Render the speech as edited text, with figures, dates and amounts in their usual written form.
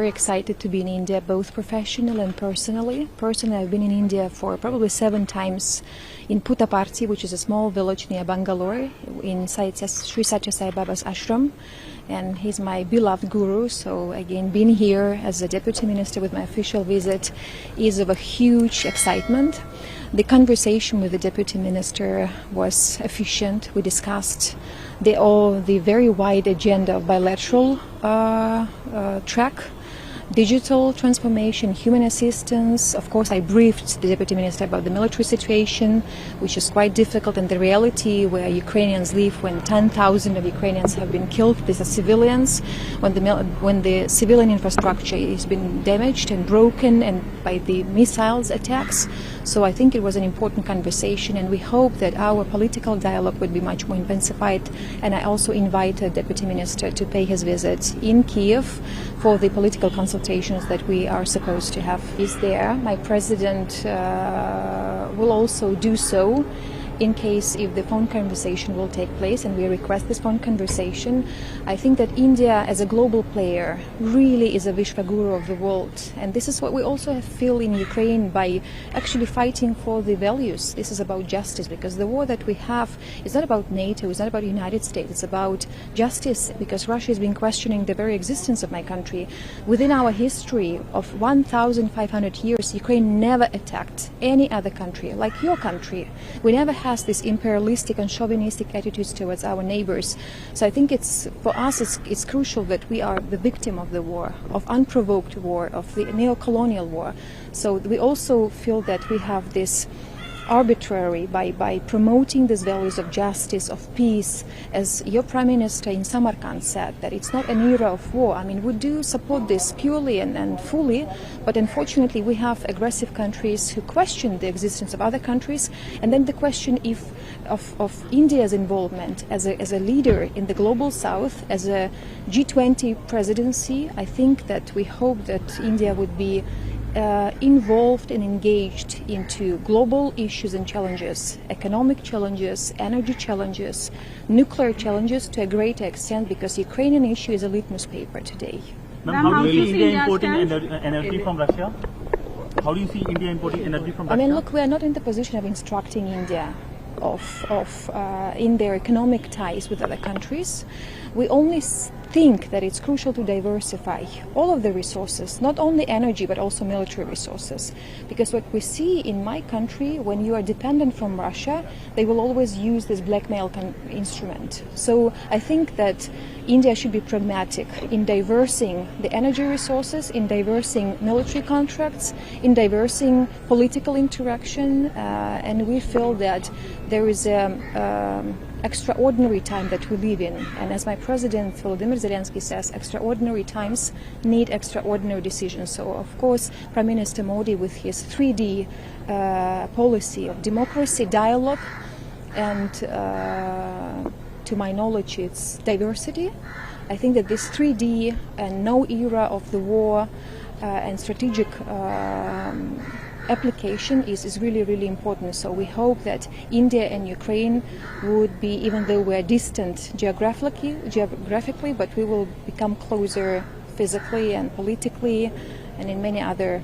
very excited to be in India, both professionally and personally. Personally, I've been in India for probably 7 times in Puttaparthi, which is a small village near Bangalore, inside Sri Satya Sai Baba's ashram. And he's my beloved guru, so again, being here as a deputy minister with my official visit is of a huge excitement. The conversation with the deputy minister was efficient. We discussed the very wide agenda of bilateral track, digital transformation, human assistance. Of course, I briefed the deputy minister about the military situation, which is quite difficult, and the reality where Ukrainians live when 10,000 of Ukrainians have been killed. These are civilians. When the civilian infrastructure has been damaged and broken and by the missiles attacks. So I think it was an important conversation, and we hope that our political dialogue would be much more intensified. And I also invited Deputy Minister to pay his visit in Kiev for the political consultations that we are supposed to have. He's there. My president will also do so in case if the phone conversation will take place, and we request this phone conversation. I think that India as a global player really is a Vishwaguru of the world, and this is what we also feel in Ukraine by actually fighting for the values. This is about justice, because the war that we have is not about NATO, it's not about the United States, it's about justice, because Russia has been questioning the very existence of my country. Within our history of 1,500 years, Ukraine never attacked any other country like your country. We never had this imperialistic and chauvinistic attitudes towards our neighbors. So I think for us it's crucial that we are the victim of the war, of unprovoked war, of the neo-colonial war. So we also feel that we have this arbitrary by promoting these values of justice, of peace, as your Prime Minister in Samarkand said, that it's not an era of war. I mean, we do support this purely and fully, but unfortunately we have aggressive countries who question the existence of other countries, and then the question of India's involvement as a leader in the global south, as a G20 presidency. I think that we hope that India would be involved and engaged into global issues and challenges, economic challenges, energy challenges, nuclear challenges to a great extent, because Ukrainian issue is a litmus paper today. Ma'am, how do you see India importing energy from Russia? How do you see India importing energy from Russia? I mean, look, we are not in the position of instructing India in their economic ties with other countries. We only think that it's crucial to diversify all of the resources, not only energy but also military resources, because what we see in my country, when you are dependent from Russia, they will always use this blackmail instrument. So I think that India should be pragmatic in diversing the energy resources, in diversing military contracts, in diversing political interaction, and we feel that there is extraordinary time that we live in, and as my president Volodymyr Zelensky says, extraordinary times need extraordinary decisions. So of course Prime Minister Modi, with his 3D policy of democracy, dialogue, and to my knowledge it's diversity, I think that this 3D and no era of the war and strategic application is really, really important. So we hope that India and Ukraine would be, even though we're distant geographically, but we will become closer physically and politically and in many other